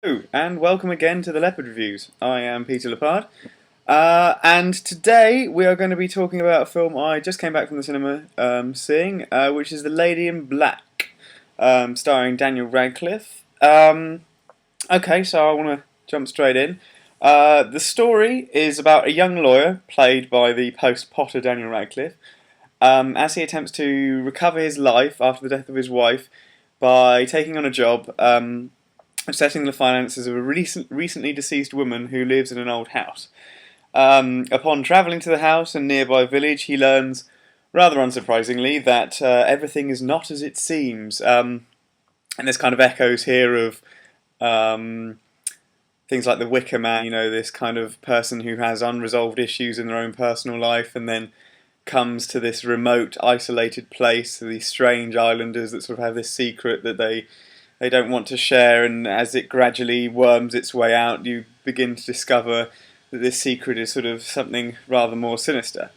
Hello, and welcome again to the Leopard Reviews. I am Peter Lepard, and today we are going to be talking about a film I just came back from the cinema seeing, which is The Lady in Black, starring Daniel Radcliffe. Okay, so I want to jump straight in. The story is about a young lawyer, played by the post-Potter Daniel Radcliffe, as he attempts to recover his life after the death of his wife by taking on a job assessing the finances of a recently deceased woman who lives in an old house. Upon travelling to the house and nearby village, he learns, rather unsurprisingly, that everything is not as it seems. And there's kind of echoes here of things like the Wicker Man, this kind of person who has unresolved issues in their own personal life and then comes to this remote, isolated place, these strange islanders that sort of have this secret that they don't want to share, and as it gradually worms its way out, you begin to discover that this secret is sort of something rather more sinister.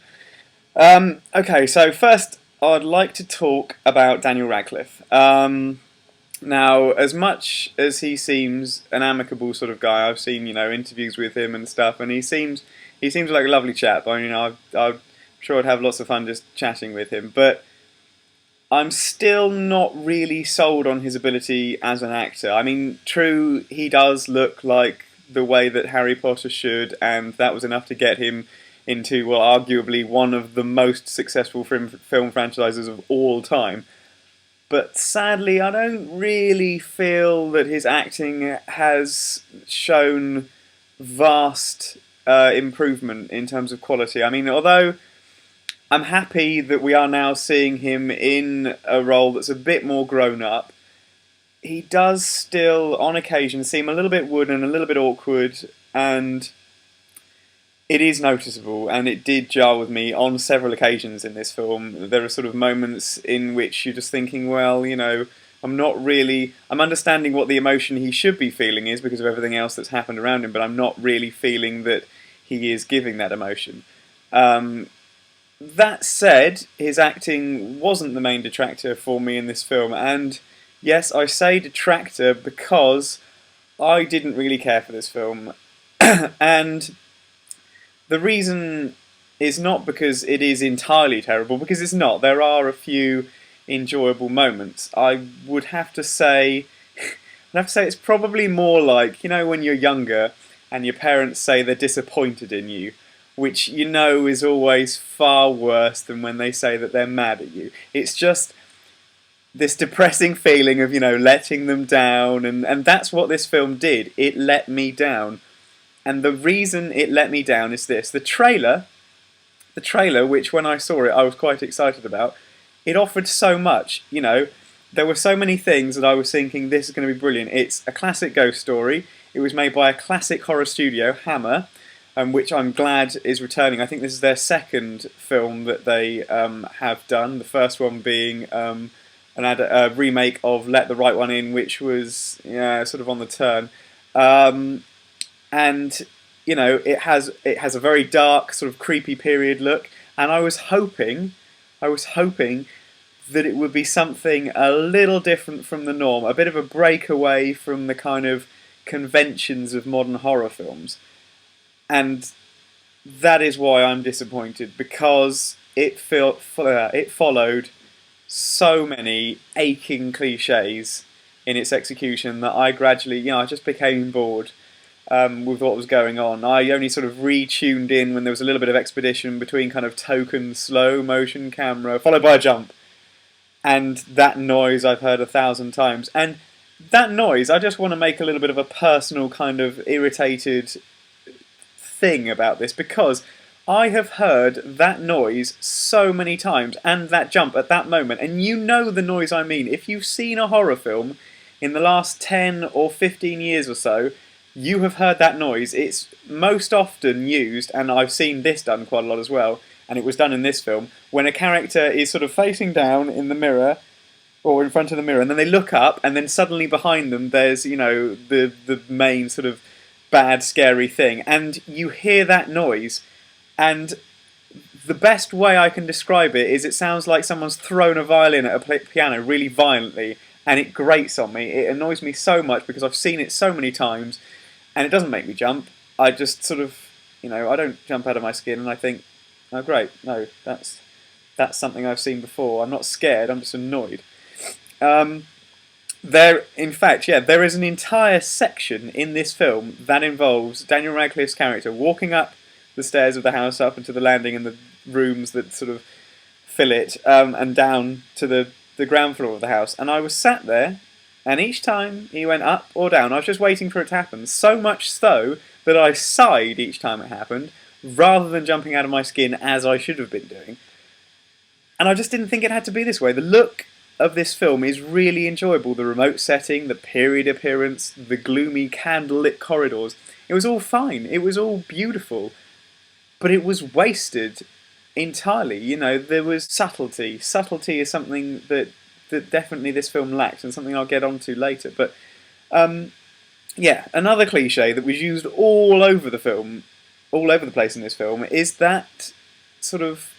Okay, so first I'd like to talk about Daniel Radcliffe. Now, as much as he seems an amicable sort of guy, I've seen interviews with him and stuff, and he seems like a lovely chap. I mean, I'm sure I'd have lots of fun just chatting with him, but I'm still not really sold on his ability as an actor. I mean, true, he does look like the way that Harry Potter should, and that was enough to get him into, well, arguably one of the most successful film franchises of all time. But sadly, I don't really feel that his acting has shown vast improvement in terms of quality. I mean, although I'm happy that we are now seeing him in a role that's a bit more grown up, he does still, on occasion, seem a little bit wooden, a little bit awkward, and it is noticeable, and it did jar with me on several occasions in this film. There are sort of moments in which you're just thinking, well, I'm understanding what the emotion he should be feeling is because of everything else that's happened around him, but I'm not really feeling that he is giving that emotion. That said, his acting wasn't the main detractor for me in this film, and yes, I say detractor because I didn't really care for this film. And the reason is not because it is entirely terrible, because it's not. There are a few enjoyable moments. I would have to say, it's probably more like, when you're younger and your parents say they're disappointed in you, which is always far worse than when they say that they're mad at you. It's just this depressing feeling of, letting them down, and that's what this film did. It let me down. And the reason it let me down is this. The trailer, which when I saw it I was quite excited about, it offered so much, There were so many things that I was thinking, this is going to be brilliant. It's a classic ghost story. It was made by a classic horror studio, Hammer, which I'm glad is returning. I think this is their second film that they have done. The first one being a remake of Let the Right One In, which was sort of on the turn. And it has a very dark, sort of creepy period look. And I was hoping that it would be something a little different from the norm, a bit of a breakaway from the kind of conventions of modern horror films. And that is why I'm disappointed, because it followed so many aching cliches in its execution that I gradually, I just became bored with what was going on. I only sort of retuned in when there was a little bit of expedition between kind of token slow motion camera followed by a jump. And that noise I've heard 1,000 times. And that noise, I just want to make a little bit of a personal kind of irritated thing about this, because I have heard that noise so many times and that jump at that moment, and the noise I mean. If you've seen a horror film in the last 10 or 15 years or so, you have heard that noise. It's most often used, and I've seen this done quite a lot as well, and it was done in this film, when a character is sort of facing down in the mirror or in front of the mirror, and then they look up, and then suddenly behind them there's the main sort of bad, scary thing, and you hear that noise, and the best way I can describe it is it sounds like someone's thrown a violin at a piano really violently, and it grates on me. It annoys me so much because I've seen it so many times, and it doesn't make me jump. I just sort of, I don't jump out of my skin, and I think, oh great, no, that's something I've seen before. I'm not scared. I'm just annoyed. In fact, there is an entire section in this film that involves Daniel Radcliffe's character walking up the stairs of the house, up into the landing and the rooms that sort of fill it, and down to the ground floor of the house. And I was sat there, and each time he went up or down, I was just waiting for it to happen. So much so that I sighed each time it happened, rather than jumping out of my skin as I should have been doing. And I just didn't think it had to be this way. The look of this film is really enjoyable. The remote setting, the period appearance, the gloomy candlelit corridors. It was all fine. It was all beautiful. But it was wasted entirely. There was subtlety. Subtlety is something that definitely this film lacks, and something I'll get onto later. But another cliche that was used all over the film, all over the place in this film, is that sort of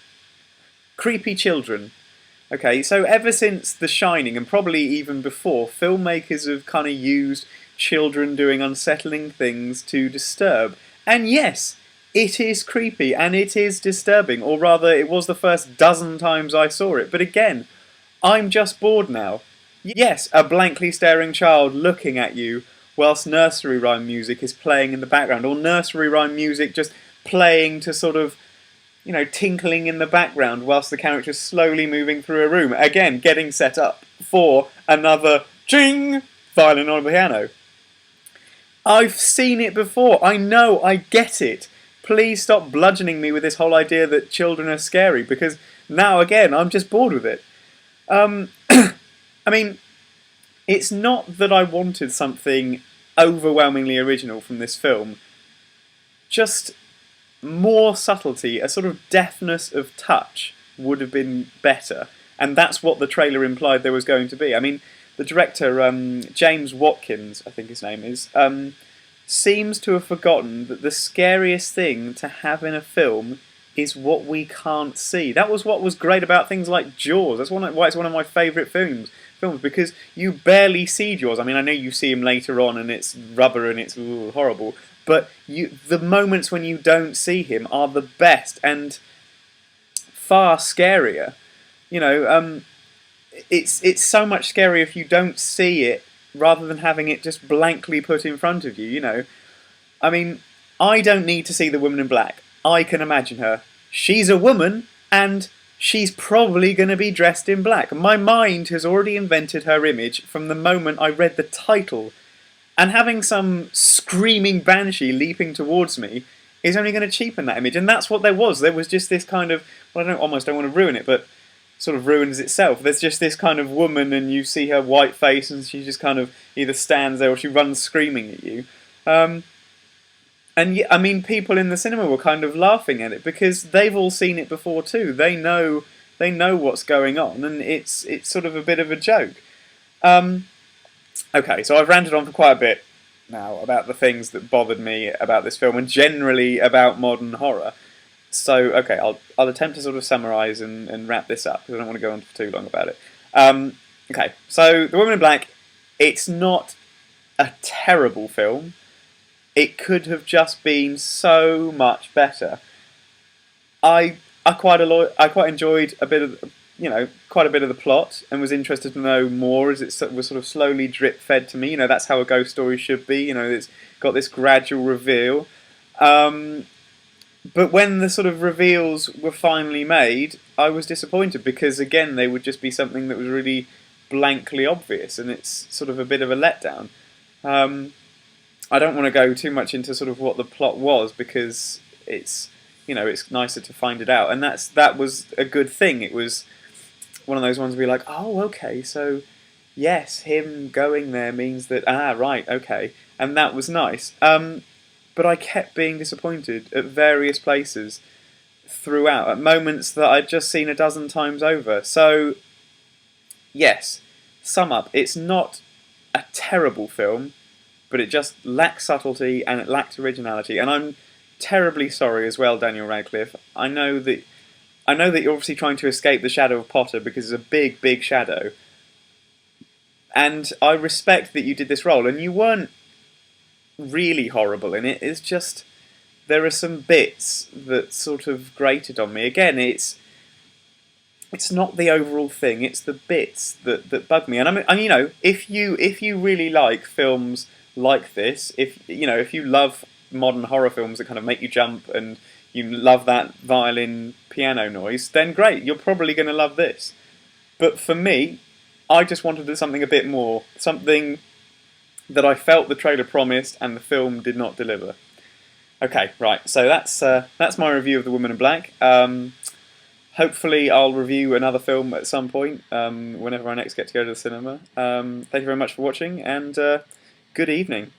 creepy children. Okay, so ever since The Shining, and probably even before, filmmakers have kind of used children doing unsettling things to disturb. And yes, it is creepy and it is disturbing, or rather, it was the first dozen times I saw it. But again, I'm just bored now. Yes, a blankly staring child looking at you whilst nursery rhyme music is playing in the background, or nursery rhyme music just playing to sort of, tinkling in the background whilst the character's slowly moving through a room. Again, getting set up for another ching violin on the piano. I've seen it before. I know, I get it. Please stop bludgeoning me with this whole idea that children are scary, because now, again, I'm just bored with it. I mean, it's not that I wanted something overwhelmingly original from this film. Just more subtlety, a sort of deftness of touch would have been better. And that's what the trailer implied there was going to be. I mean, the director, James Watkins, I think his name is, seems to have forgotten that the scariest thing to have in a film is what we can't see. That was what was great about things like Jaws. That's why it's one of my favourite films, because you barely see Jaws. I mean, I know you see him later on and it's rubber and it's horrible, but the moments when you don't see him are the best and far scarier. It's so much scarier if you don't see it rather than having it just blankly put in front of you. I mean, I don't need to see the woman in black. I can imagine her. She's a woman, and she's probably going to be dressed in black. My mind has already invented her image from the moment I read the title. And having some screaming banshee leaping towards me is only going to cheapen that image. And that's what there was. There was just this kind of, well, I almost don't want to ruin it, but sort of ruins itself. There's just this kind of woman, and you see her white face, and she just kind of either stands there or she runs screaming at you. And I mean, people in the cinema were kind of laughing at it because they've all seen it before too. They know what's going on, and it's sort of a bit of a joke. Okay, so I've ranted on for quite a bit now about the things that bothered me about this film, and generally about modern horror. So, okay, I'll attempt to sort of summarise and wrap this up, because I don't want to go on for too long about it. Okay, so The Woman in Black, it's not a terrible film. It could have just been so much better. I quite enjoyed a bit of, quite a bit of the plot, and was interested to know more as it was sort of slowly drip fed to me. That's how a ghost story should be. It's got this gradual reveal. But when the sort of reveals were finally made, I was disappointed, because again, they would just be something that was really blankly obvious, and it's sort of a bit of a letdown. I don't want to go too much into sort of what the plot was, because it's nicer to find it out, and that was a good thing. It was one of those ones where you're like, oh, okay, so yes, him going there means that, right, okay, and that was nice. But I kept being disappointed at various places throughout, at moments that I'd just seen a dozen times over. So, yes, sum up, it's not a terrible film, but it just lacks subtlety and it lacks originality. And I'm terribly sorry as well, Daniel Radcliffe. I know that you're obviously trying to escape the shadow of Potter, because it's a big, big shadow. And I respect that you did this role, and you weren't really horrible in it. It's just there are some bits that sort of grated on me. Again, it's not the overall thing; it's the bits that bug me. And you know, if you really like films like this, if you know, if you love modern horror films that kind of make you jump and you love that violin piano noise, then great, you're probably going to love this. But for me, I just wanted something a bit more, something that I felt the trailer promised and the film did not deliver. Okay, right. So that's my review of The Woman in Black. Hopefully, I'll review another film at some point whenever I next get to go to the cinema. Thank you very much for watching, and good evening.